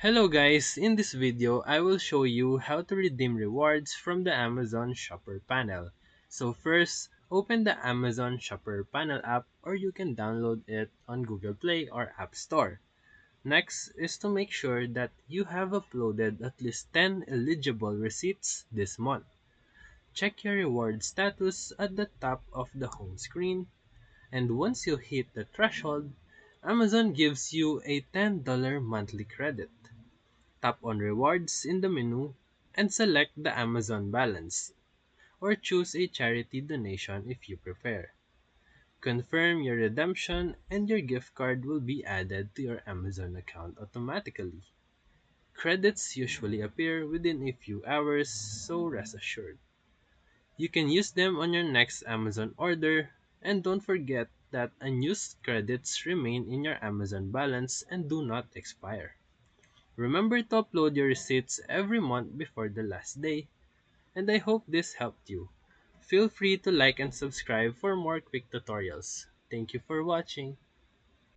Hello guys, in this video I will show you how to redeem rewards from the Amazon Shopper panel. So first, open the Amazon Shopper panel app or you can download it on Google Play or App Store. Next is to make sure that you have uploaded at least 10 eligible receipts this month. Check your reward status at the top of the home screen, and once you hit the threshold, Amazon gives you a $10 monthly credit. Tap on Rewards in the menu and select the Amazon balance, or choose a charity donation if you prefer. Confirm your redemption and your gift card will be added to your Amazon account automatically. Credits usually appear within a few hours, so rest assured. You can use them on your next Amazon order, and don't forget that unused credits remain in your Amazon balance and do not expire. Remember to upload your receipts every month before the last day, and I hope this helped you. Feel free to like and subscribe for more quick tutorials. Thank you for watching.